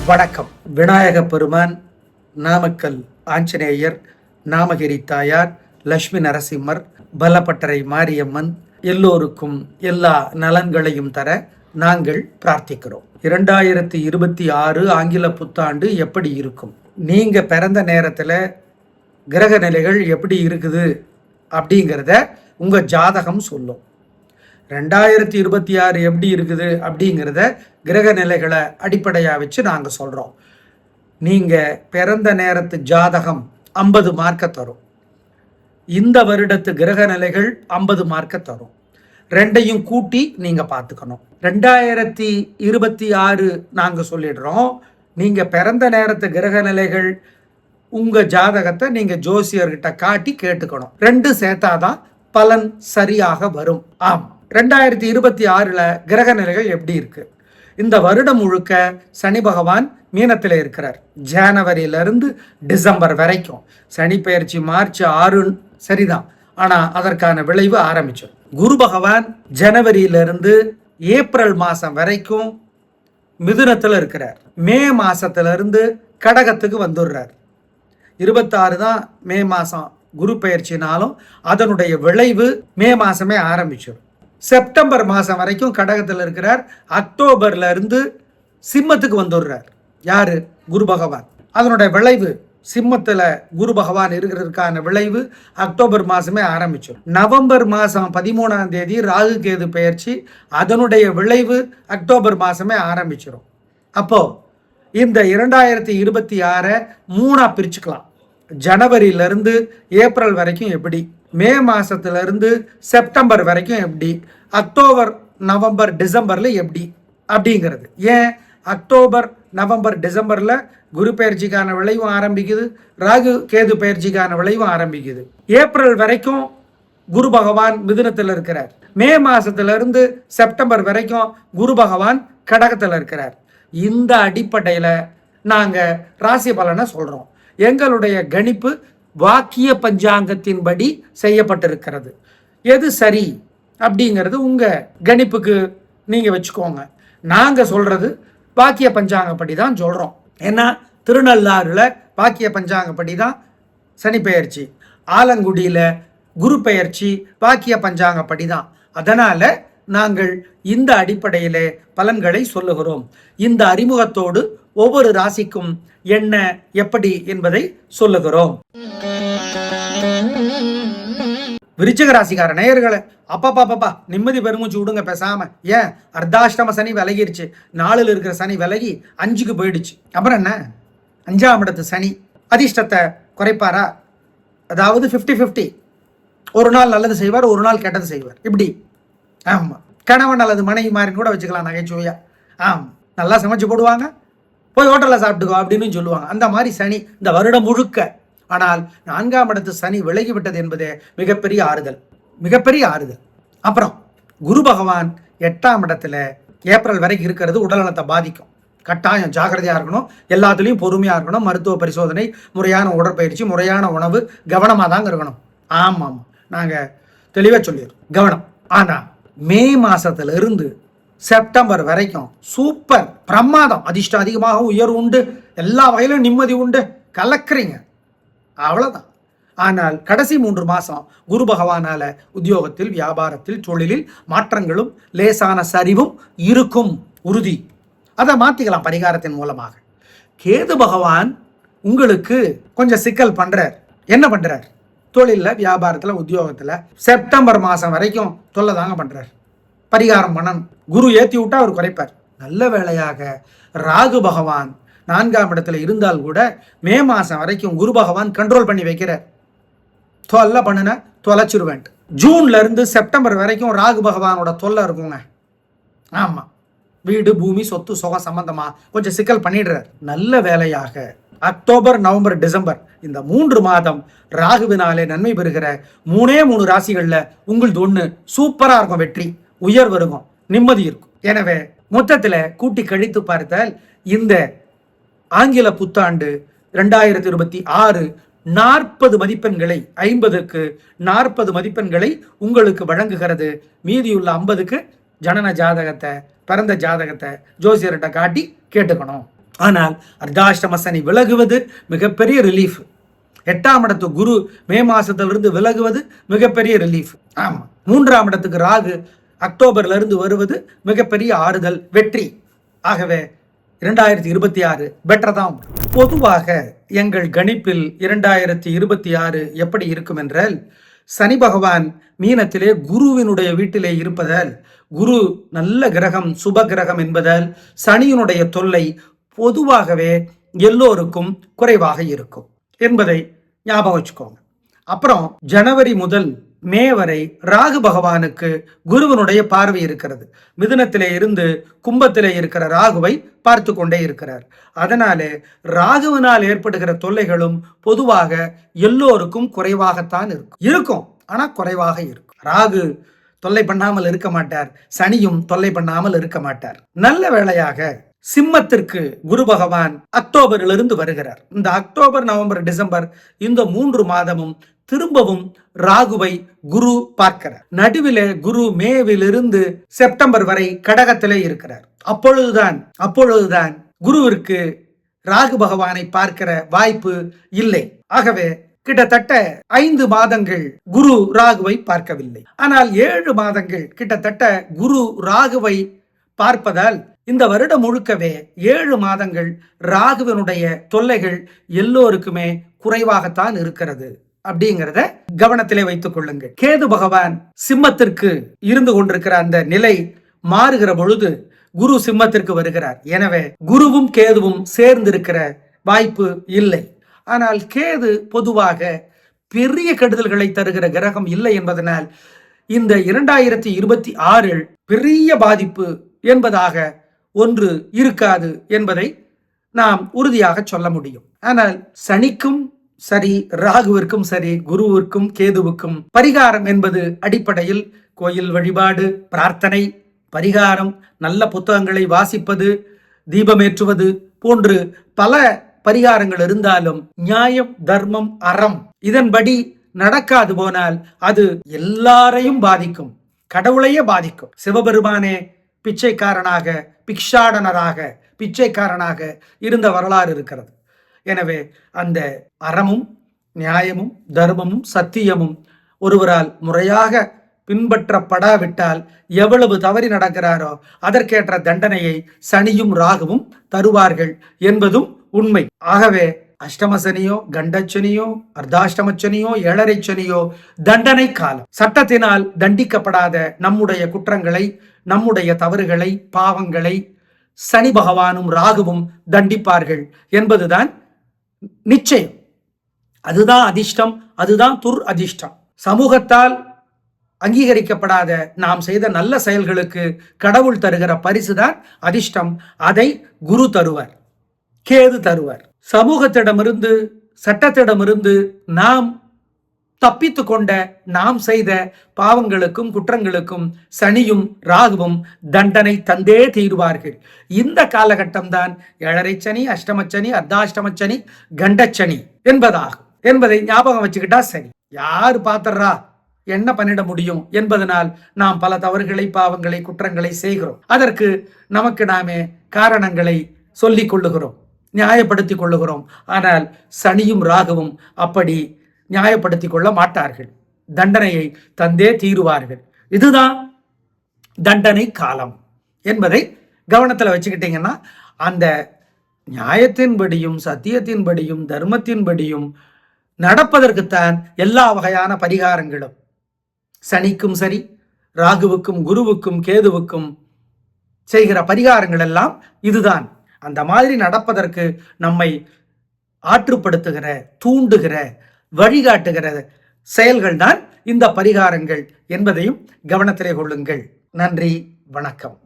வணக்கம். விநாயக பெருமான், நாமக்கல் ஆஞ்சநேயர், நாமகிரி தாயார், லட்சுமி நரசிம்மர், பலப்பட்டறை மாரியம்மன் எல்லோருக்கும் எல்லா நலன்களையும் தர நாங்கள் பிரார்த்திக்கிறோம். 2026 ஆங்கில புத்தாண்டு எப்படி இருக்கும்? நீங்க பிறந்த நேரத்தில் கிரக நிலைகள் எப்படி இருக்குது அப்படிங்கிறத உங்க ஜாதகம் சொல்லும். 2026 எப்படி இருக்குது அப்படிங்கிறத கிரக நிலைகளை அடிப்படையாக வச்சு நாங்கள் சொல்கிறோம். நீங்கள் பிறந்த நேரத்து ஜாதகம் 50 மார்க்கை தரும். இந்த வருடத்து கிரக நிலைகள் 50 மார்க்கை தரும். ரெண்டையும் கூட்டி நீங்கள் பார்த்துக்கணும். 2026 நாங்கள் சொல்லிடுறோம். நீங்கள் பிறந்த நேரத்து கிரக நிலைகள் உங்கள் ஜாதகத்தை நீங்கள் ஜோசியர்கிட்ட காட்டி கேட்டுக்கணும். ரெண்டு சேர்த்தாதான் பலன் சரியாக வரும். ஆம், 2026 கிரக நிலைகள் எப்படி இருக்கு? இந்த வருடம் முழுக்க சனி பகவான் மீனத்தில் இருக்கிறார். ஜனவரியிலிருந்து டிசம்பர் வரைக்கும். சனி பெயர்ச்சி மார்ச் 6 சரிதான், ஆனா அதற்கான விளைவு ஆரம்பிச்சிடும். குரு பகவான் ஜனவரியிலிருந்து ஏப்ரல் மாசம் வரைக்கும் மிதுனத்தில் இருக்கிறார். மே மாசத்திலிருந்து கடகத்துக்கு வந்துடுறார். 26 தான் மே மாசம் குரு பெயர்ச்சினாலும் அதனுடைய விளைவு மே மாசமே ஆரம்பிச்சிடும். செப்டம்பர் மாதம் வரைக்கும் கடகத்தில் இருக்கிறார். அக்டோபர்ல இருந்து சிம்மத்துக்கு வந்துடுறார். யாரு? குரு பகவான். அதனுடைய விளைவு சிம்மத்தில் குரு பகவான் இருக்கிறதுக்கான விளைவு அக்டோபர் மாதமே ஆரம்பிச்சிடும். நவம்பர் மாதம் 13ஆம் தேதி ராகு கேது பெயர்ச்சி, அதனுடைய விளைவு அக்டோபர் மாதமே ஆரம்பிச்சிடும். அப்போ இந்த 2026 3ஆ பிரிச்சுக்கலாம். ஜனவரியிலிருந்து ஏப்ரல் வரைக்கும் எப்படி, மே மாசத்திலிருந்து செப்டம்பர் வரைக்கும் எப்படி, அக்டோபர் நவம்பர் டிசம்பர்ல எப்படி அப்படிங்கிறது. ஏன் அக்டோபர் நவம்பர் டிசம்பர்ல குரு பயிற்சிக்கான விளைவும் ஆரம்பிக்குது, ராகு கேது பயிற்சிக்கான விளைவும் ஆரம்பிக்குது. ஏப்ரல் வரைக்கும் குரு பகவான் மிதுனத்தில் இருக்கிறார். மே மாசத்திலிருந்து செப்டம்பர் வரைக்கும் குரு பகவான் கடகத்தில் இருக்கிறார். இந்த அடிப்படையில நாங்க ராசி பலனை சொல்றோம். எங்களுடைய கணிப்பு வாக்கிய பஞ்சாங்கத்தின்படி செய்யப்பட்டிருக்கிறது. எது சரி அப்படிங்கிறது உங்க கணிப்புக்கு நீங்க வச்சுக்கோங்க. நாங்க சொல்றது வாக்கிய பஞ்சாங்கப்படி தான் சொல்றோம். ஏன்னா திருநள்ளாறுல வாக்கிய பஞ்சாங்கப்படி தான் சனி பெயர்ச்சி, ஆலங்குடியில குரு பெயர்ச்சி வாக்கிய பஞ்சாங்கப்படி தான். அதனால நாங்கள் இந்த அடிப்படையிலே பலன்களை சொல்லுகிறோம். இந்த அறிமுகத்தோடு ஒவ்வொரு ராசிக்கும் என்ன எப்படி என்பதை சொல்லுகிறோம். விருச்சிக ராசிக்கார நேயர்களை, அப்பா நிம்மதி பெருமூச்சு விடுங்க பேசாம. ஏன் அர்த்தாஷ்டம சனி விலகிருச்சு. 4ல் இருக்கிற சனி விலகி 5க்கு போயிடுச்சு. அப்புறம் என்ன? 5ஆம் இடத்து சனி அதிர்ஷ்டத்தை குறைப்பாரா? அதாவது 50-50. ஒரு நாள் நல்லது செய்வார், ஒரு நாள் கெட்டது செய்வார். இப்படி. ஆமா, கணவன் அல்லது மனைவி மாதிரி கூட வச்சுக்கலாம் நகைச்சுவையா. ஆமா, நல்லா சமைச்சு போடுவாங்க, போய் ஹோட்டலில் சாப்பிட்டுக்கோ அப்படின்னு சொல்லுவாங்க. அந்த மாதிரி சனி இந்த வருடம் முழுக்க. ஆனால் 4ஆம் இடத்து சனி விலகிவிட்டது என்பதே மிகப்பெரிய ஆறுதல், மிகப்பெரிய ஆறுதல். அப்புறம் குரு பகவான் 8ஆம் இடத்துல ஏப்ரல் வரைக்கும் இருக்கிறது உடல்நலத்தை பாதிக்கும். கட்டாயம் ஜாக்கிரதையா இருக்கணும், எல்லாத்துலேயும் பொறுமையா இருக்கணும். மருத்துவ பரிசோதனை, முறையான உடற்பயிற்சி, முறையான உணவு, கவனமாக தாங்க இருக்கணும். ஆமாம், நாங்கள் தெளிவாக சொல்லிடுறோம், கவனம். ஆனால் மே மாசத்துல இருந்து செப்டம்பர் வரைக்கும் சூப்பர் பிரமாதம். அதிர்ஷ்டம் அதிகமாக, உயர்வு உண்டு, எல்லா வகையிலும் நிம்மதி உண்டு, கலக்குறீங்க, அவ்வளவுதான். ஆனால் கடைசி 3 மாசம் குரு பகவானால உத்தியோகத்தில், வியாபாரத்தில், தொழிலில் மாற்றங்களும் லேசான சரிவும் இருக்கும், உறுதி. அதை மாத்திக்கலாம் பரிகாரத்தின் மூலமாக. கேது பகவான் உங்களுக்கு கொஞ்சம் சிக்கல் பண்றார். என்ன பண்றார்? தொழிலில், வியாபாரத்தில், உத்தியோகத்தில் செப்டம்பர் மாதம் வரைக்கும் தொல்லை தாங்க பண்றார். பரிகாரம் பண்ணணும். குரு ஏற்றி விட்டா அவர் குறைப்பார். நல்ல வேளையாக ராகு பகவான் 4ஆம் இடத்துல இருந்தால் கூட மே மாதம் வரைக்கும் குரு பகவான் கண்ட்ரோல் பண்ணி வைக்கிறார். தொல்லை பண்ணுன தொலைச்சிருவேன். ஜூன்ல இருந்து செப்டம்பர் வரைக்கும் ராகு பகவானோட தொல்லை இருக்குங்க. ஆமா, வீடு, பூமி, சொத்து, சுகம் சம்பந்தமா கொஞ்சம் சிக்கல் பண்ணிடுறார். நல்ல வேலையாக அக்டோபர் நவம்பர் டிசம்பர் இந்த 3 மாதம் ராகுவினாலே நன்மை பெறுகிற 3 ராசிகள்ல உங்களுக்கு ஒண்ணு சூப்பரா இருக்கும். வெற்றி, உயர்வு இருக்கும், நிம்மதி இருக்கும். எனவே மொத்தத்துல கூட்டி கழித்து பார்த்தால் இந்த ஆங்கில புத்தாண்டு 2026 40 மதிப்பெண்களை, 50க்கு 40 மதிப்பெண்களை உங்களுக்கு வழங்குகிறது. மீதியுள்ள 50க்கு ஜனன ஜாதகத்தை, பிறந்த ஜாதகத்தை ஜோசியர்கிட்ட காட்டி கேட்டுக்கணும். ஆனால் அர்த்தாஷ்டம சனி விலகுவது மிகப்பெரிய ரிலீஃப். 8ஆம் இடத்து குரு மே மாசத்திலிருந்து விலகுவது மிகப்பெரிய ரிலீஃப். ஆமா, 3ஆம் இடத்துக்கு ராகு அக்டோபர்ல இருந்து வருவது மிகப்பெரிய ஆறுதல், வெற்றி. ஆகவே 2026 பெட்டர் தான். பொதுவாக எங்கள் கணிப்பில் 2026 எப்படி இருக்கும் என்றால், சனி பகவான் மீனத்திலே குருவினுடைய வீட்டிலே இருப்பதால், குரு நல்ல கிரகம், சுப கிரகம் என்பதால் சனியினுடைய தொல்லை பொதுவாகவே எல்லோருக்கும் குறைவாக இருக்கும் என்பதை ஞாபகம் வச்சுக்கோங்க. அப்புறம் ஜனவரி முதல் மே வரை ராகு பகவானுக்கு குருவனுடைய பார்வை இருக்கிறது. மிதுனத்திலே இருந்து கும்பத்திலே இருக்கிற ராகுவை பார்த்து கொண்டே இருக்கிறார். அதனாலே ராகுவினால் ஏற்படுகிற தொல்லைகளும் பொதுவாக எல்லோருக்கும் குறைவாகத்தான் இருக்கும். ஆனா குறைவாக இருக்கும். ராகு தொல்லை பண்ணாமல் இருக்க மாட்டார், சனியும் தொல்லை பண்ணாமல் இருக்க மாட்டார். நல்ல வேளையாக சிம்மத்திற்கு குரு பகவான் அக்டோபரிலிருந்து வருகிறார். இந்த அக்டோபர், நவம்பர், டிசம்பர் இந்த 3 மாதமும் திரும்பவும் ராகுவை குரு பார்க்கிறார். நடுவிலே குரு மேவிலிருந்து செப்டம்பர் வரை கடகத்திலே இருக்கிறார். அப்பொழுதுதான் குருவிற்கு ராகு பகவானை பார்க்கிற வாய்ப்பு இல்லை. ஆகவே கிட்டத்தட்ட 5 மாதங்கள் குரு ராகுவை பார்க்கவில்லை. ஆனால் 7 மாதங்கள் கிட்டத்தட்ட குரு ராகுவை பார்ப்பதால் இந்த வருடம் முழுக்கவே 7 மாதங்கள் ராகுவினுடைய தொல்லைகள் எல்லோருக்குமே குறைவாகத்தான் இருக்கிறது அப்படிங்கிறத கவனத்திலே வைத்துக் கொள்ளுங்கள். கேது பகவான் சிம்மத்திற்கு இருந்து கொண்டிருக்கிற அந்த நிலை மாறுகிற பொழுது குரு சிம்மத்திற்கு வருகிறார். எனவே குருவும் கேதுவும் சேர்ந்திருக்கிற வாய்ப்பு இல்லை. ஆனால் கேது பொதுவாக பெரிய கெடுதல்களை தருகிற கிரகம் இல்லை என்பதனால் இந்த 2026 பெரிய பாதிப்பு என்பதாக ஒன்று இருக்காது என்பதை நாம் உறுதியாக சொல்ல முடியும். ஆனால் சனிக்கும் சரி, ராகுவிற்கும் சரி, குருவிற்கும் கேதுவுக்கும் பரிகாரம் என்பது அடிப்படையில் கோயில் வழிபாடு, பிரார்த்தனை, பரிகாரம், நல்ல புத்தகங்களை வாசிப்பது, தீபமேற்றுவது போன்று பல பரிகாரங்கள் இருந்தாலும் நியாயம், தர்மம், அறம் இதன்படி நடக்காது போனால் அது எல்லாரையும் பாதிக்கும், கடவுளையே பாதிக்கும். சிவபெருமானே பிச்சைக்காரனாக, பிச்சைக்காரனாக இருந்த வரலாறு இருக்கிறது. எனவே அந்த அறமும் நியாயமும் தர்மமும் சத்தியமும் ஒருவரால் முறையாக பின்பற்றப்படாவிட்டால் எவ்வளவு தவறி நடக்கிறாரோ அதற்கேற்ற தண்டனையை சனியும் ராகுவும் தருவார்கள் என்பதும் உண்மை. ஆகவே அஷ்டம சனியோ, கண்டச்சனியோ, அர்த்தாஷ்டம சனியோ, ஏழரை சனியோ தண்டனை காலம். சட்டத்தினால் தண்டிக்கப்படாத நம்முடைய குற்றங்களை, நம்முடைய தவறுகளை, பாவங்களை சனி பகவானும் ராகுவும் தண்டிப்பார்கள் என்பதுதான் நிச்சயம். அதுதான் அதிர்ஷ்டம், அதுதான் துர் அதிர்ஷ்டம். சமூகத்தால் அங்கீகரிக்கப்படாத நாம் செய்த நல்ல செயல்களுக்கு கடவுள் தருகிற பரிசுதான் அதிர்ஷ்டம். அதை குரு தருவார், கேது தருவார். சமூகத்திடமிருந்து, சட்டத்திடமிருந்து நாம் தப்பித்து கொண்ட, நாம் செய்த பாவங்களுக்கும் குற்றங்களுக்கும் சனியும் ராகுவும் தண்டனை தந்தே தீருவார்கள். இந்த காலகட்டம் தான் ஏழரை சனி, அஷ்டமச்சனி, அர்த்தாஷ்டமச்சனி, கண்டச்சனி என்பதை ஞாபகம் வச்சுக்கிட்டா சரி. யாரு பாத்தர்றா, என்ன பண்ணிட முடியும் என்பதனால் நாம் பல தவறுகளை, பாவங்களை, குற்றங்களை செய்கிறோம். அதற்கு நமக்கு நாமே காரணங்களை சொல்லிக் கொள்ளுகிறோம், நியாயப்படுத்திக் கொள்ளுகிறோம். ஆனால் சனியும் ராகுவும் அப்படி நியாயப்படுத்திக் கொள்ள மாட்டார்கள், தண்டனையை தந்தே தீருவார்கள். இதுதான் தண்டனை காலம் என்பதை கவனத்தில் வச்சுக்கிட்டீங்கன்னா, அந்த நியாயத்தின்படியும் சத்தியத்தின்படியும் தர்மத்தின்படியும் நடப்பதற்குத்தான் எல்லா வகையான பரிகாரங்களும். சனிக்கும் சரி, ராகுவுக்கும் குருவுக்கும் கேதுவுக்கும் செய்கிற பரிகாரங்கள் எல்லாம் இதுதான். அந்த மாதிரி நடப்பதற்கு நம்மை ஆற்றுப்படுத்துகிற, தூண்டுகிற, வழிகாட்டுகிற செயல்கள் தான் இந்த பரிகாரங்கள் என்பதையும் கவனத்திலே கொள்ளுங்கள். நன்றி, வணக்கம்.